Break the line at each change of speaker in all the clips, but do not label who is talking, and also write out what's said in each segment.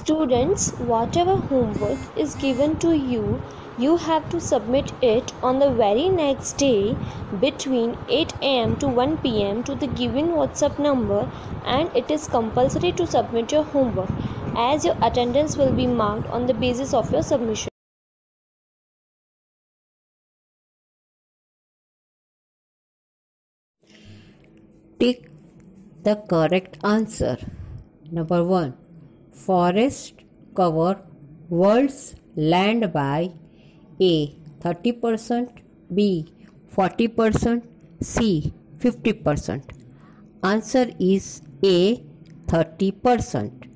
Students, whatever homework is given to you, you have to submit it on the very next day between 8 am to 1 pm to the given WhatsApp number, and it is compulsory to submit your homework as your attendance will be marked on the basis of your submission.
Tick the correct answer. Number 1. Forest cover world's land by A. 30%, B. 40%, C. 50%. Answer is A. 30%.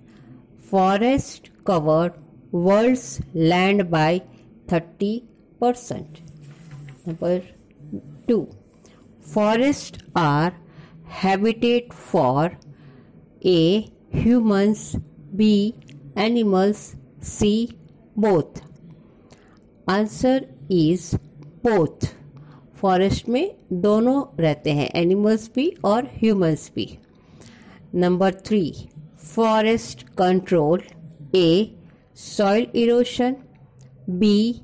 Forest covered world's land by 30%. Number 2. Forests are habitat for A. humans, B. animals, C. both. Answer is both. Forest में दोनों रहते हैं, animals भी और humans भी. Number 3. Forest control A. Soil erosion, B.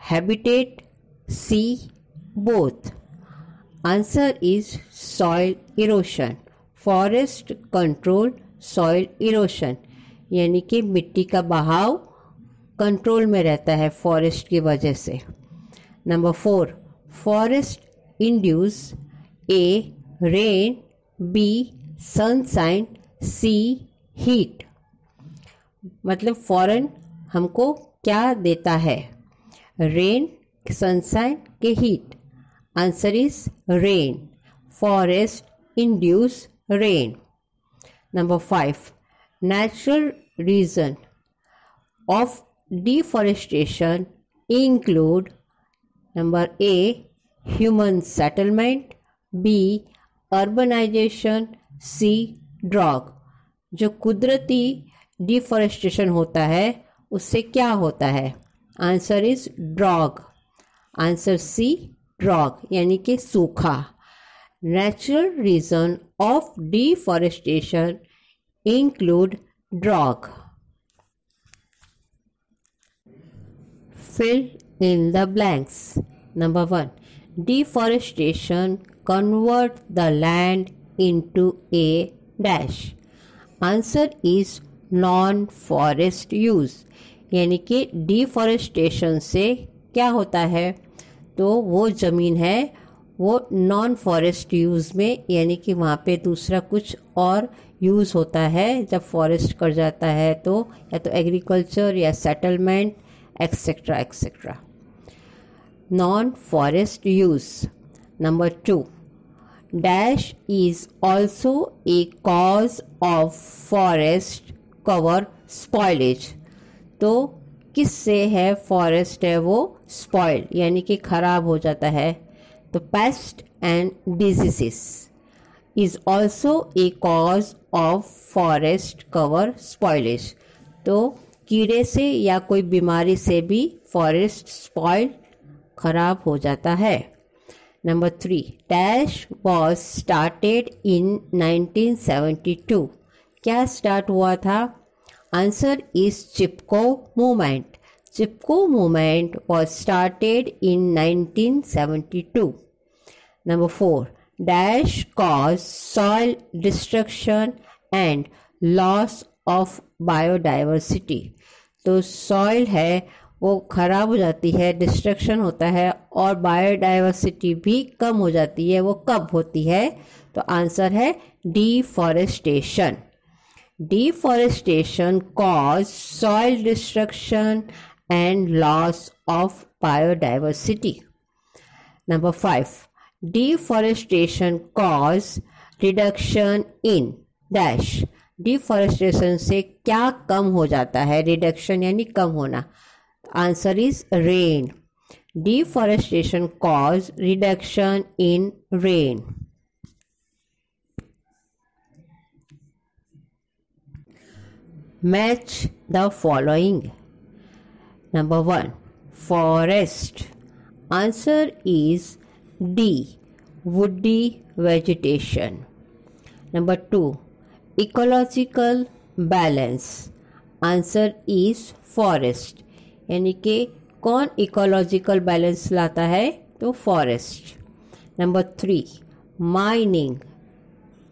Habitat, C. Both. Answer is soil erosion. Forest control soil erosion, यानी कि मिट्टी का बहाव कंट्रोल में रहता है फॉरेस्ट की वजह से. Number 4. Forest induce A. Rain, B. Sunshine, C. Heat. मतलब फॉरेन हमको क्या देता है? रेन, सनशाइन के heat. Answer is rain. Forest induce rain. Number 5. Natural reason of deforestation include number A. human settlement, B. urbanization, C. drought. जो कुदरती deforestation होता है उससे क्या होता है? Answer is drought. Answer C. Drought यानी कि सूखा. Natural reason of deforestation include drought. Fill in the blanks. Number 1. Deforestation convert the land into a dash. Answer is non-forest use. यानी कि डिफॉरेस्टेशन से क्या होता है? तो वो ज़मीन है वो नॉन फॉरेस्ट यूज़ में, यानी कि वहाँ पे दूसरा कुछ और यूज़ होता है. जब फॉरेस्ट कट जाता है तो या तो एग्रीकल्चर या settlement etcetera etcetera. Non forest use. Number 2. Dash is also a cause of forest cover spoilage. तो किससे है फॉरेस्ट है वो स्पॉइल यानी कि ख़राब हो जाता है? तो paste and diseases is also a cause of forest cover spoilage. तो कीड़े से या कोई बीमारी से भी फॉरेस्ट स्पॉइल खराब हो जाता है. Number 3. Dash was started in 1972. क्या स्टार्ट हुआ था? Answer is Chipko movement. Chipko movement was started in 1972. Number 4. Dash cause soil destruction and loss of biodiversity. तो soil है वो खराब हो जाती है, डिस्ट्रक्शन होता है और बायोडाइवर्सिटी भी कम हो जाती है. वो कब होती है? तो आंसर है deforestation. Deforestation cause soil destruction and loss of biodiversity. Number 5. Deforestation cause reduction in dash. Deforestation से क्या कम हो जाता है? Reduction यानी कम होना. Answer is rain. Deforestation cause reduction in rain. Match the following. Number 1. Forest. Answer is D. Woody vegetation. Number 2. Ecological balance. Answer is forest. यानी कि कौन इकोलॉजिकल बैलेंस लाता है? तो forest. Number 3, mining.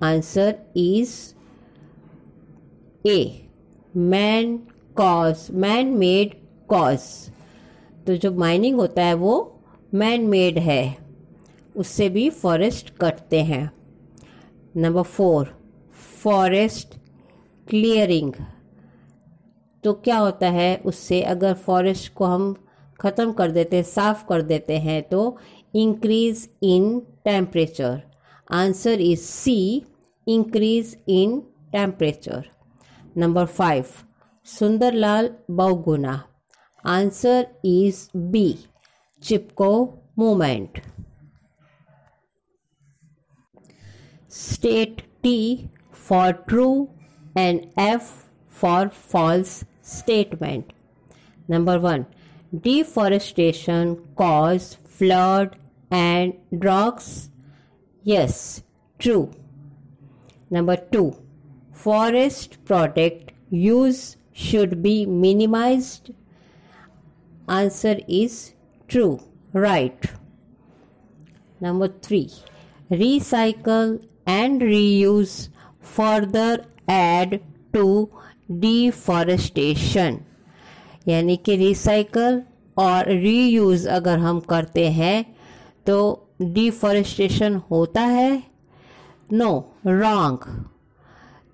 Answer is a, man made cause. तो जो mining होता है वो मैन मेड है, उससे भी फॉरेस्ट कटते हैं। Number 4, forest clearing. तो क्या होता है उससे? अगर फॉरेस्ट को हम ख़त्म कर देते हैं, साफ कर देते हैं, तो increase in temperature. Answer is C, increase in temperature. Number 5, Sunderlal Bahuguna. Answer is B, Chipko movement. State T for true and F for false statement. Number 1, deforestation cause flood and droughts. Yes, true. Number 2, forest product use should be minimized. Answer is true, right. Number 3, recycle and reuse further add to deforestation। यानी कि recycle और reuse अगर हम करते हैं तो deforestation होता है? No, wrong.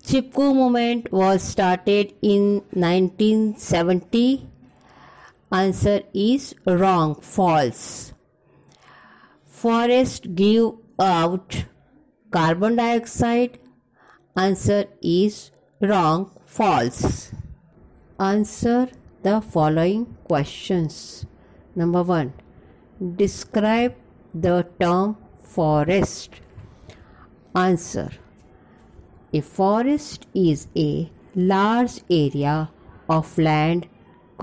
Chipko movement was started in 1970। Answer is wrong, false. Forest give out carbon dioxide. Answer is wrong, false. Answer the following questions. Number 1, describe the term forest. Answer: a forest is a large area of land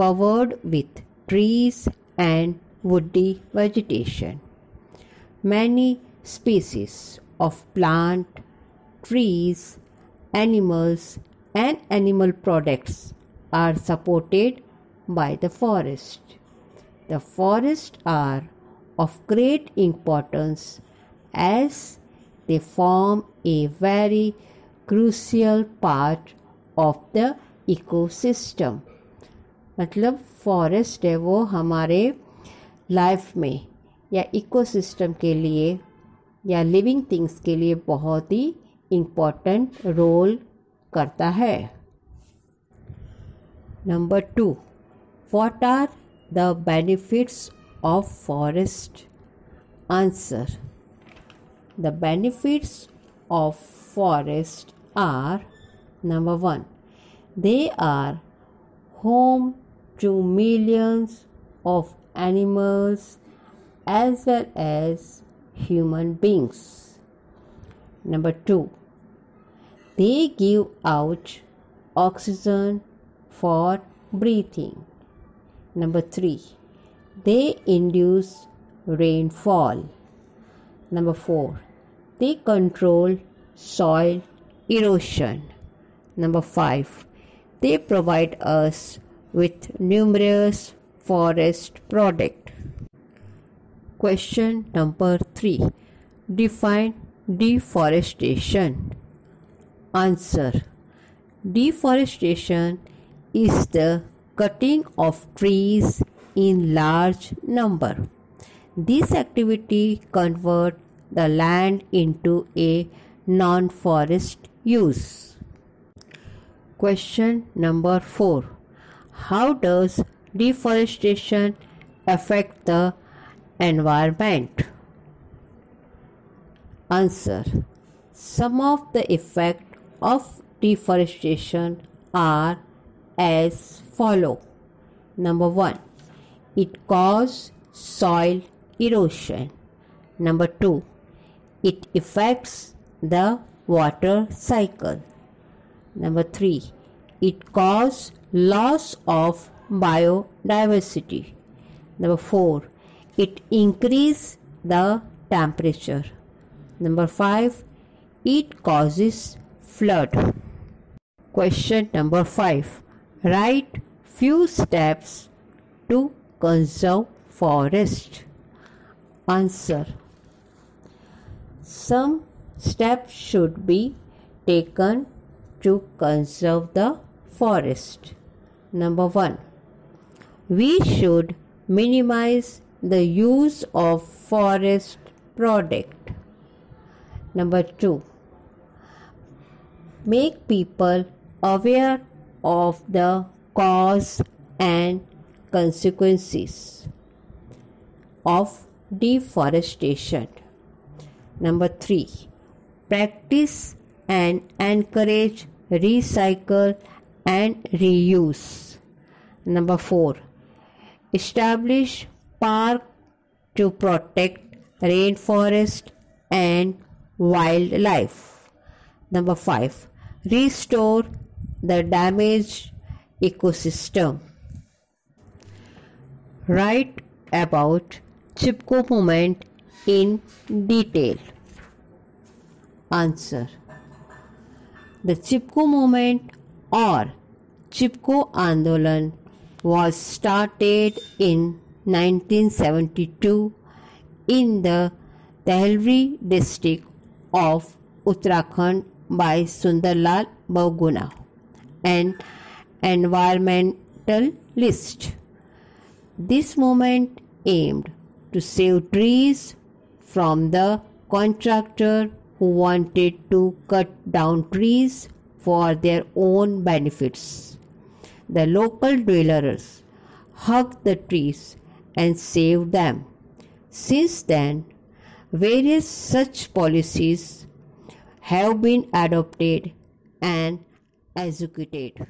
covered with trees and woody vegetation. Many species of plant, trees, animals and animal products are supported by the forest. The forests are of great importance as they form a very crucial part of the ecosystem. मतलब forest है वो हमारे life में या ecosystem के लिए या living things के लिए बहुत ही इम्पोर्टेंट रोल करता है। Number 2, what are the benefits of forest? Answer: the benefits of forest are, number 1, they are home to millions of animals as well as human beings. Number 2, they give out oxygen for breathing. Number 3, they induce rainfall. Number 4, they control soil erosion. Number 5, they provide us with numerous forest products. Question number 3, define deforestation. Answer: deforestation is the cutting of trees in large number. This activity converts the land into a non-forest use. Question number 4, how does deforestation affect the environment? Answer: some of the effects of deforestation are as follow. Number 1, it causes soil erosion. Number 2, it affects the water cycle. Number 3, it causes loss of biodiversity. Number 4, it increases the temperature. Number 5, it causes flood. Question number 5, Write few steps to conserve forest. Answer. Some steps should be taken to conserve the forest. Number 1. We should minimize the use of forest product. Number 2. Make people aware of the cause and consequences of deforestation. Number 3. Practice and encourage recycle and reuse. Number 4. Establish park to protect rainforest and wildlife. Number 5. Restore the damaged ecosystem. Write about Chipko movement in detail. Answer. The Chipko movement or Chipko Andolan was started in 1972 in the Tehri district of Uttarakhand by Sundarlal Bahuguna, an environmentalist. This movement aimed to save trees from the contractor who wanted to cut down trees for their own benefits. The local dwellers hugged the trees and saved them. Since then, various such policies have been adopted and executed.